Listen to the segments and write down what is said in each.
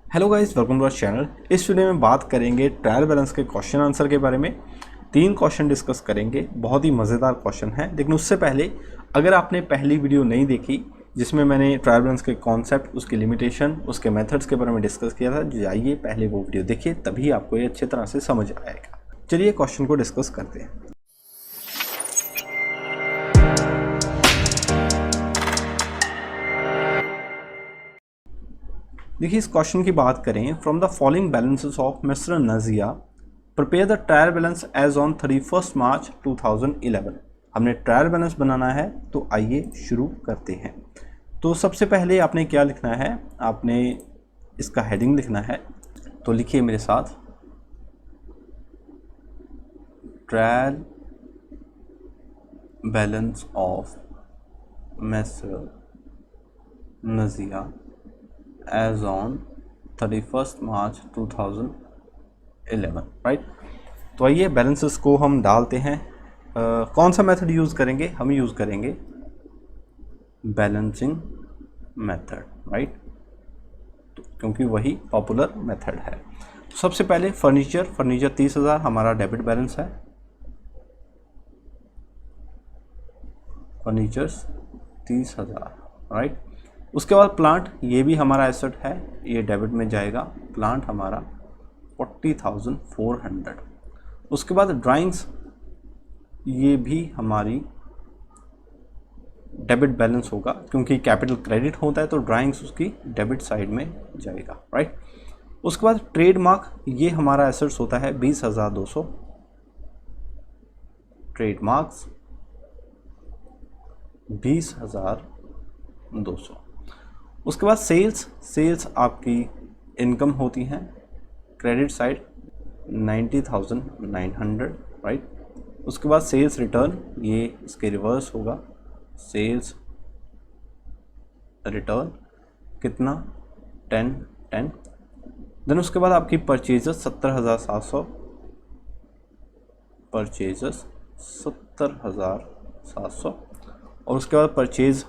Hello guys, welcome to our channel. इस video में बात करेंगे ट्रायल बैलेंस के क्वेश्चन आंसर के बारे में। 3 क्वेश्चन डिस्कस करेंगे, बहुत ही मज़ेदार क्वेश्चन है। लेकिन उससे पहले अगर आपने पहली वीडियो नहीं देखी जिसमें मैंने ट्रायल बैलेंस के कॉन्सेप्ट, उसकी लिमिटेशन, उसके मेथड्स के बारे में डिस्कस किया था, जाइए पहले वो वीडियो देखिए, तभी आपको ये अच्छी तरह से समझ आएगा। चलिए क्वेश्चन को डिस्कस करते हैं। देखिए, इस क्वेश्चन की बात करें, from the following balances of mister Nazia prepare the trial balance as on 31 March 2011। हमने ट्रायल बैलेंस बनाना है, तो आइए शुरू करते हैं। तो सबसे पहले आपने क्या लिखना है, आपने इसका हेडिंग लिखना है। तो लिखिए मेरे साथ, trial balance of mister Nazia as on 31 March 2011, right. तो आइए बैलेंसेस को हम डालते हैं। कौन सा मेथड यूज़ करेंगे? हम यूज़ करेंगे बैलेंसिंग मेथड, राइट। तो क्योंकि वही पॉपुलर मेथड है। तो सबसे पहले फर्नीचर 30,000 हमारा डेबिट बैलेंस है। Furnitures 30,000, right. उसके बाद प्लांट, ये भी हमारा एसेट है, ये डेबिट में जाएगा। प्लांट हमारा 40,400। उसके बाद ड्राइंग्स, ये भी हमारी डेबिट बैलेंस होगा, क्योंकि कैपिटल क्रेडिट होता है तो ड्राइंग्स उसकी डेबिट साइड में जाएगा, राइट। उसके बाद ट्रेडमार्क, ये हमारा एसेट्स होता है 20,200। ट्रेडमार्क्स 20,200। उसके बाद सेल्स आपकी इनकम होती हैं, क्रेडिट साइड 90,900, राइट। उसके बाद सेल्स रिटर्न, ये इसके रिवर्स होगा। सेल्स रिटर्न कितना? 10। देन उसके बाद आपकी परचेजेस 70,700। परचेजेस 70,700। और उसके बाद परचेज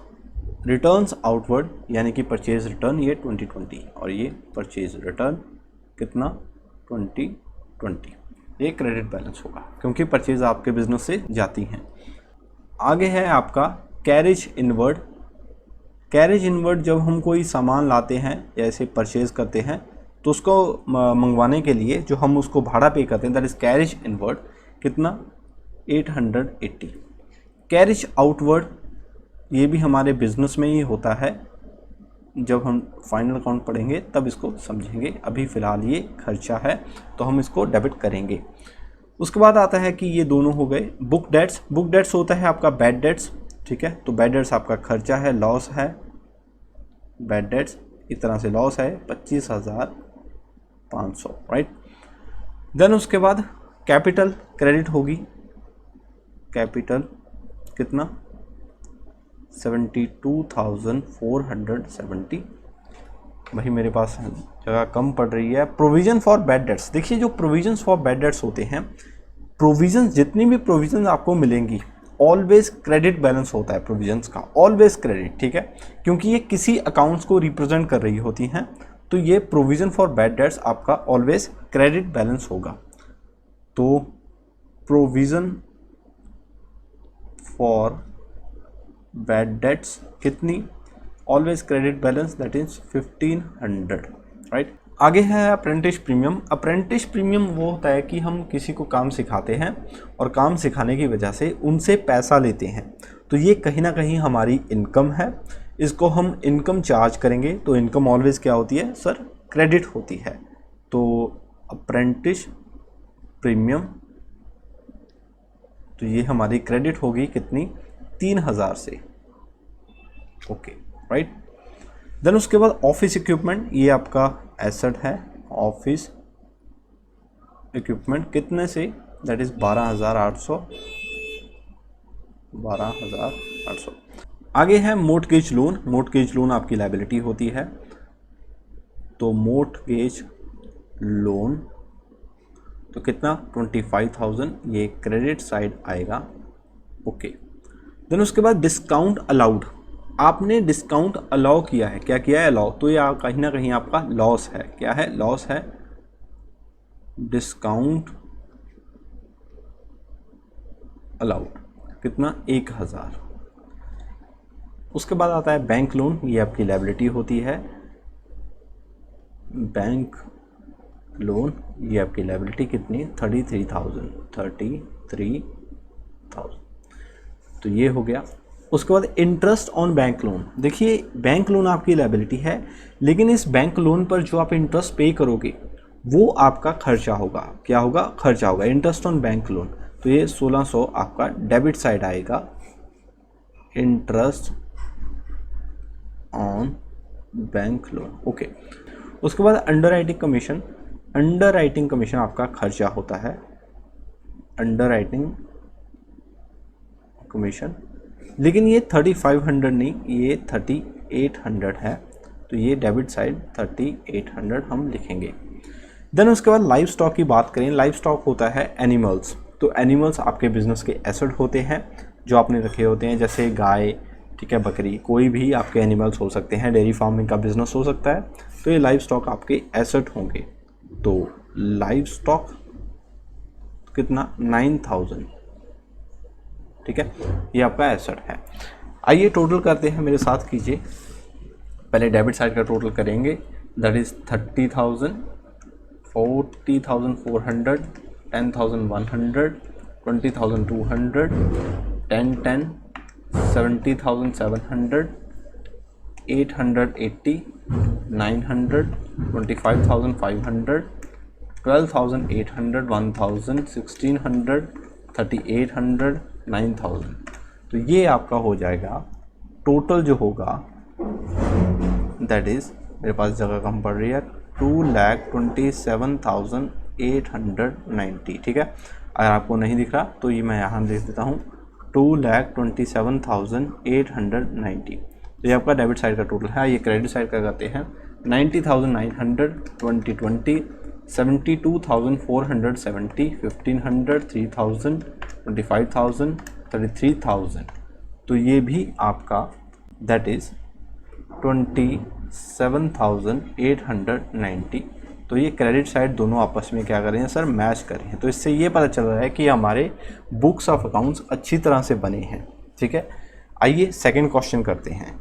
रिटर्न्स आउटवर्ड, यानी कि परचेज रिटर्न ये 2020, और ये परचेज रिटर्न कितना? 2020। ये क्रेडिट बैलेंस होगा, क्योंकि परचेज आपके बिजनेस से जाती हैं। आगे है आपका कैरेज इनवर्ड। कैरेज इनवर्ड, जब हम कोई सामान लाते हैं या ऐसे परचेज करते हैं, तो उसको मंगवाने के लिए जो हम उसको भाड़ा पे करते हैं, दैट इज कैरेज इनवर्ड, कितना? 880। कैरेज आउटवर्ड, ये भी हमारे बिजनेस में ही होता है। जब हम फाइनल अकाउंट पढ़ेंगे तब इसको समझेंगे, अभी फ़िलहाल ये खर्चा है तो हम इसको डेबिट करेंगे। उसके बाद आता है कि ये दोनों हो गए बुक डेट्स। बुक डेट्स होता है आपका बैड डेट्स, ठीक है। तो बैड डेट्स आपका खर्चा है, लॉस है। बैड डेट्स इस तरह से लॉस है 25,500, राइट। देन उसके बाद कैपिटल क्रेडिट होगी। कैपिटल कितना? 72,470। भाई मेरे पास जगह कम पड़ रही है। प्रोविज़न फॉर बैड डेट्स, देखिए जो प्रोविजंस फॉर बैड डेट्स होते हैं, प्रोविजंस, जितनी भी प्रोविजंस आपको मिलेंगी, ऑलवेज क्रेडिट बैलेंस होता है प्रोविजंस का, ऑलवेज क्रेडिट, ठीक है। क्योंकि ये किसी अकाउंट्स को रिप्रेजेंट कर रही होती हैं, तो ये प्रोविज़न फॉर बैड डेट्स आपका ऑलवेज क्रेडिट बैलेंस होगा। तो प्रोविज़न फॉर बैड डेट्स कितनी? Always credit balance, that is 1500, right. आगे है अप्रेंटिस प्रीमियम। अप्रेंटिस प्रीमियम वो होता है कि हम किसी को काम सिखाते हैं और काम सिखाने की वजह से उनसे पैसा लेते हैं, तो ये कहीं ना कहीं हमारी इनकम है। इसको हम इनकम चार्ज करेंगे, तो इनकम ऑलवेज क्या होती है सर? क्रेडिट होती है। तो अप्रेंटिस प्रीमियम, तो ये हमारी क्रेडिट होगी कितनी? 3,000 से, ओके, राइट। देन उसके बाद ऑफिस इक्विपमेंट, ये आपका एसेट है। ऑफिस इक्विपमेंट कितने से? That is 12,800। 12,800। आगे है मोर्टगेज लोन। मोर्टगेज लोन आपकी लायबिलिटी होती है, तो मोर्टगेज लोन तो कितना? 25,000, ये क्रेडिट साइड आएगा, ओके। देन उसके बाद डिस्काउंट अलाउड। आपने डिस्काउंट अलाउ किया है, क्या किया है, अलाउ, तो ये कहीं ना कहीं आपका लॉस है। क्या है, लॉस है। डिस्काउंट अलाउड कितना, 1000। उसके बाद आता है बैंक लोन, ये आपकी लायबिलिटी होती है। बैंक लोन ये आपकी लायबिलिटी कितनी, 33,000। तो ये हो गया। उसके बाद इंटरेस्ट ऑन बैंक लोन, देखिए बैंक लोन आपकी लायबिलिटी है, लेकिन इस बैंक लोन पर जो आप इंटरेस्ट पे करोगे वो आपका खर्चा होगा। क्या होगा, खर्चा होगा। इंटरेस्ट ऑन बैंक लोन, तो ये 1600 आपका डेबिट साइड आएगा। Interest on bank loan, okay. उसके बाद under writing commission, under writing commission आपका खर्चा होता है। अंडर राइटिंग कमीशन, लेकिन ये 3500 नहीं, ये 3800 है, तो ये डेबिट साइड 3800 हम लिखेंगे। देन उसके बाद लाइव स्टॉक की बात करें, लाइव स्टॉक होता है एनिमल्स। तो एनिमल्स आपके बिजनेस के एसेट होते हैं जो आपने रखे होते हैं, जैसे गाय, ठीक है, बकरी, कोई भी आपके एनिमल्स हो सकते हैं, डेयरी फार्मिंग का बिजनेस हो सकता है, तो ये लाइव स्टॉक आपके एसेट होंगे। तो लाइव स्टॉक कितना, 9000, ठीक है, ये आपका एसेट है। आइए टोटल करते हैं, मेरे साथ कीजिए। पहले डेबिट साइड का टोटल करेंगे, दैट इज 30,000, 40,400, 10,100, 20,200, 10,10, 70,700, 880, 900, 25,500, 12,800, 1,000, 1,600, 3,800, 9,000। तो ये आपका हो जाएगा टोटल जो होगा, दैट इज़, मेरे पास जगह कम पड़ रही है, 2,27,890, ठीक है। अगर आपको नहीं दिख रहा तो ये मैं यहाँ देख देता हूँ, 2,27,890। तो ये आपका डेबिट साइड का टोटल है। ये क्रेडिट साइड का करते हैं, 90,900, 2020, 72,470, 1,500, 3,000, 25,000, 33,000। तो ये भी आपका दैट इज़ 27,890। तो ये क्रेडिट साइड दोनों आपस में क्या कर रहे हैं सर, मैच कर रहे हैं। तो इससे ये पता चल रहा है कि हमारे बुक्स ऑफ अकाउंट्स अच्छी तरह से बने हैं, ठीक है। आइए सेकंड क्वेश्चन करते हैं।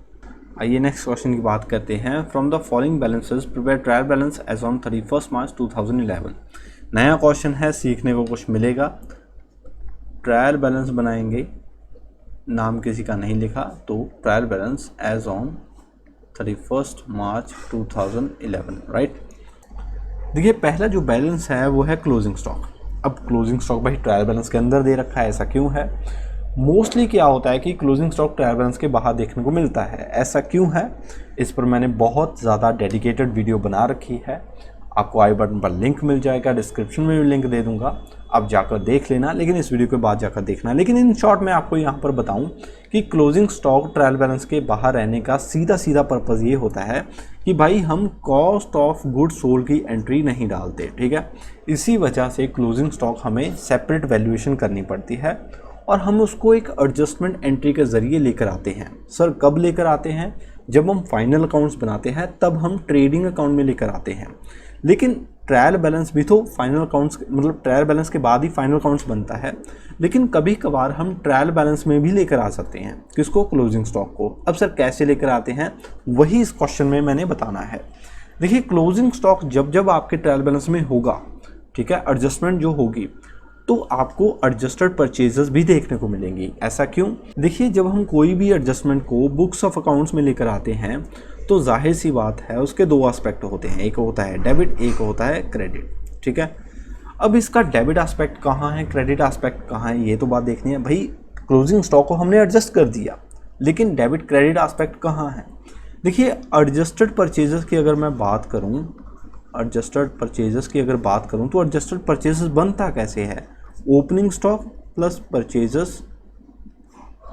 आइए नेक्स्ट क्वेश्चन की बात करते हैं। From the following balances prepare trial balance as on 31 March 2011। नया क्वेश्चन है, सीखने को कुछ मिलेगा। ट्रायल बैलेंस बनाएंगे, नाम किसी का नहीं लिखा, तो trial balance as on 31 March 2011, right. देखिए पहला जो बैलेंस है वो है क्लोजिंग स्टॉक। अब क्लोजिंग स्टॉक भाई ट्रायल बैलेंस के अंदर दे रखा है, ऐसा क्यों है? मोस्टली क्या होता है कि क्लोजिंग स्टॉक ट्रायल बैलेंस के बाहर देखने को मिलता है, ऐसा क्यों है? इस पर मैंने बहुत ज़्यादा डेडिकेटेड वीडियो बना रखी है, आपको आई बटन पर लिंक मिल जाएगा, डिस्क्रिप्शन में भी लिंक दे दूंगा, आप जाकर देख लेना, लेकिन इस वीडियो के बाद जाकर देखना। लेकिन इन शॉर्ट मैं आपको यहाँ पर बताऊं कि क्लोजिंग स्टॉक ट्रायल बैलेंस के बाहर रहने का सीधा पर्पज़ ये होता है कि भाई हम कॉस्ट ऑफ गुड सोल्ड की एंट्री नहीं डालते, ठीक है। इसी वजह से क्लोजिंग स्टॉक हमें सेपरेट वैल्यूएशन करनी पड़ती है और हम उसको एक एडजस्टमेंट एंट्री के ज़रिए लेकर आते हैं। सर कब लेकर आते हैं? जब हम फाइनल अकाउंट्स बनाते हैं तब हम ट्रेडिंग अकाउंट में लेकर आते हैं। लेकिन ट्रायल बैलेंस भी तो फाइनल अकाउंट्स, मतलब ट्रायल बैलेंस के बाद ही फाइनल अकाउंट्स बनता है, लेकिन कभी कभार हम ट्रायल बैलेंस में भी लेकर आ सकते हैं। किसको? क्लोजिंग स्टॉक को। अब सर कैसे लेकर आते हैं, वही इस क्वेश्चन में मैंने बताना है। देखिए क्लोजिंग स्टॉक जब जब आपके ट्रायल बैलेंस में होगा, ठीक है, एडजस्टमेंट जो होगी, तो आपको एडजस्टेड परचेजेस भी देखने को मिलेंगी। ऐसा क्यों? देखिए जब हम कोई भी एडजस्टमेंट को बुक्स ऑफ अकाउंट्स में लेकर आते हैं तो जाहिर सी बात है उसके दो एस्पेक्ट होते हैं, एक होता है डेबिट, एक होता है क्रेडिट, ठीक है। अब इसका डेबिट एस्पेक्ट कहाँ है, क्रेडिट एस्पेक्ट कहाँ है, ये तो बात देखनी है। भाई क्लोजिंग स्टॉक को हमने एडजस्ट कर दिया, लेकिन डेबिट क्रेडिट एस्पेक्ट कहाँ है? देखिए एडजस्टेड परचेजेस की अगर मैं बात करूँ, एडजस्टेड परचेजेस की अगर बात करूँ तो एडजस्टेड परचेजेस बनता कैसे है? Opening stock plus purchases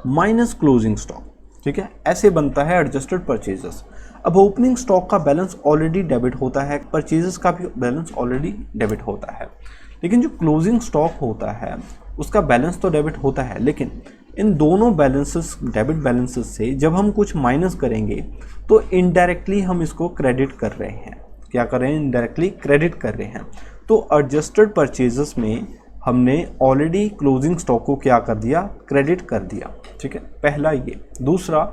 minus closing stock, ठीक है, ऐसे बनता है एडजस्टेड परचेजेस। अब ओपनिंग स्टॉक का बैलेंस ऑलरेडी डेबिट होता है, परचेजेस का भी बैलेंस ऑलरेडी डेबिट होता है, लेकिन जो क्लोजिंग स्टॉक होता है उसका बैलेंस तो डेबिट होता है, लेकिन इन दोनों बैलेंसेस, डेबिट बैलेंसेस से जब हम कुछ माइनस करेंगे तो इनडायरेक्टली हम इसको क्रेडिट कर रहे हैं। क्या कर रहे हैं? इनडायरेक्टली क्रेडिट कर रहे हैं। तो एडजस्टेड परचेजेस में हमने ऑलरेडी क्लोजिंग स्टॉक को क्या कर दिया? क्रेडिट कर दिया। ठीक है, पहला ये। दूसरा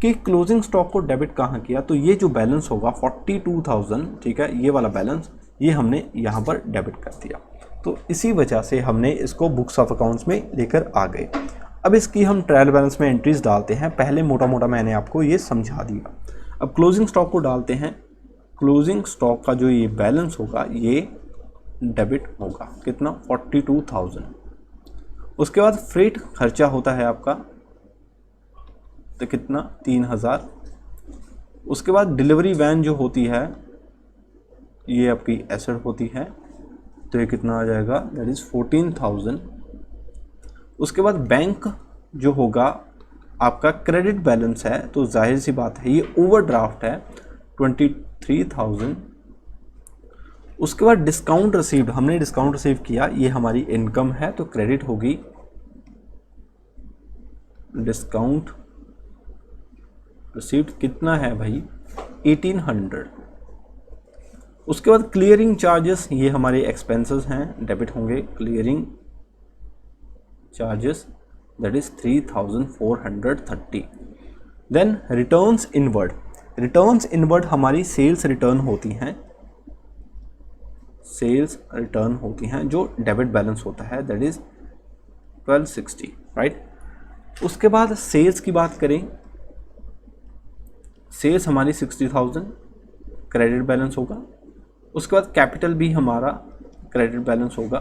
कि क्लोजिंग स्टॉक को डेबिट कहाँ किया? तो ये जो बैलेंस होगा 42,000, ठीक है, ये वाला बैलेंस, ये हमने यहाँ पर डेबिट कर दिया। तो इसी वजह से हमने इसको बुक्स ऑफ अकाउंट्स में लेकर आ गए। अब इसकी हम ट्रायल बैलेंस में एंट्रीज डालते हैं। पहले मोटा मोटा मैंने आपको ये समझा दिया। अब क्लोजिंग स्टॉक को डालते हैं। क्लोजिंग स्टॉक का जो ये बैलेंस होगा ये डेबिट होगा। कितना? 42,000। उसके बाद फ्रेट खर्चा होता है आपका, तो कितना? 3,000। उसके बाद डिलीवरी वैन जो होती है ये आपकी एसेट होती है, तो ये कितना आ जाएगा? That is 14,000। उसके बाद बैंक जो होगा आपका क्रेडिट बैलेंस है, तो जाहिर सी बात है ये ओवरड्राफ्ट है, 23,000। उसके बाद डिस्काउंट रिसीव्ड, हमने डिस्काउंट रिसीव किया, ये हमारी इनकम है, तो क्रेडिट होगी। डिस्काउंट रिसीव्ड कितना है भाई? 1800। उसके बाद क्लियरिंग चार्जेस, ये हमारे एक्सपेंसेस हैं, डेबिट होंगे। Clearing charges that is 3,430। Then returns inward. Returns inward हमारी सेल्स रिटर्न होती हैं, सेल्स रिटर्न होती हैं जो डेबिट बैलेंस होता है, दैट इज 1260, राइट। उसके बाद सेल्स की बात करें, सेल्स हमारी 60,000 क्रेडिट बैलेंस होगा। उसके बाद कैपिटल भी हमारा क्रेडिट बैलेंस होगा,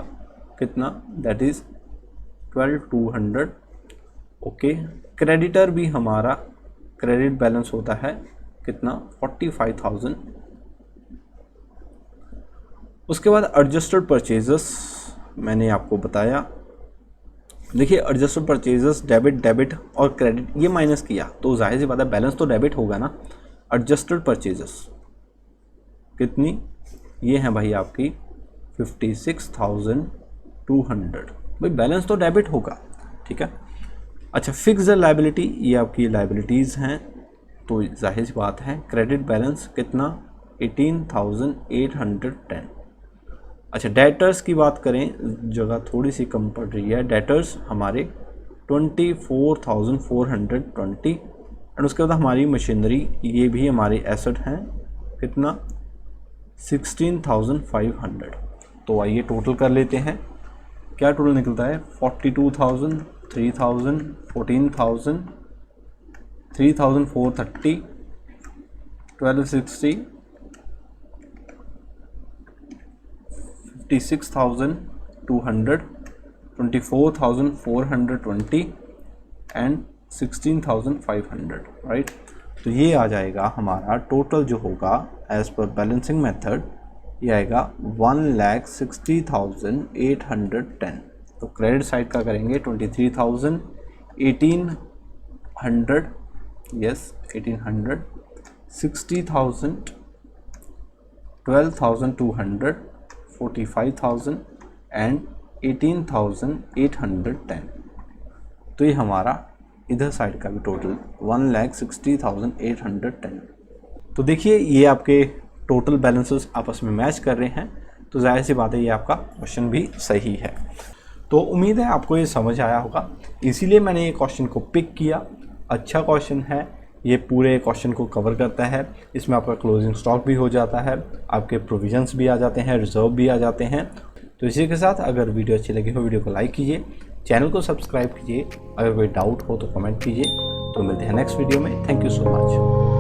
कितना? That is 12,200। ओके, क्रेडिटर भी हमारा क्रेडिट बैलेंस होता है, कितना? 45,000। उसके बाद एडजस्टेड परचेजेस मैंने आपको बताया। देखिए एडजस्टेड परचेजेस डेबिट और क्रेडिट ये माइनस किया तो जाहिर सी बात है बैलेंस तो डेबिट होगा ना। एडजस्टेड परचेजेस कितनी? ये है भाई आपकी 56,200। भाई बैलेंस तो डेबिट होगा, ठीक है। अच्छा, फिक्स्ड लायबिलिटी, ये आपकी लायबिलिटीज़ हैं, तो जाहिर सी बात है क्रेडिट बैलेंस कितना? 18,810। अच्छा, डेटर्स की बात करें, जगह थोड़ी सी कम पड़ रही है, डेटर्स हमारे 24,420। एंड उसके बाद हमारी मशीनरी, ये भी हमारी एसेट हैं, कितना? 16,500। तो आइए टोटल कर लेते हैं, क्या टोटल निकलता है? 42,000, 3,000, 14,000, 3,430, 1260, 56,200, 24,420 एंड 16,500, राइट। तो ये आ जाएगा हमारा टोटल जो होगा एज पर बैलेंसिंग मेथड, ये आएगा 1,60,810। तो क्रेडिट साइड का करेंगे 23,000, 1,800, यस 1,800, 60,000, 12,200, 45,000 एंड 18,810। तो ये हमारा इधर साइड का भी टोटल 1,60,810। तो देखिए ये आपके टोटल बैलेंसेस आपस में मैच कर रहे हैं, तो जाहिर सी बात है ये आपका क्वेश्चन भी सही है। तो उम्मीद है आपको ये समझ आया होगा, इसीलिए मैंने ये क्वेश्चन को पिक किया। अच्छा क्वेश्चन है, ये पूरे क्वेश्चन को कवर करता है। इसमें आपका क्लोजिंग स्टॉक भी हो जाता है, आपके प्रोविजंस भी आ जाते हैं, रिजर्व भी आ जाते हैं। तो इसी के साथ अगर वीडियो अच्छी लगी हो वीडियो को लाइक कीजिए, चैनल को सब्सक्राइब कीजिए, अगर कोई डाउट हो तो कमेंट कीजिए। तो मिलते हैं नेक्स्ट वीडियो में। Thank you so much.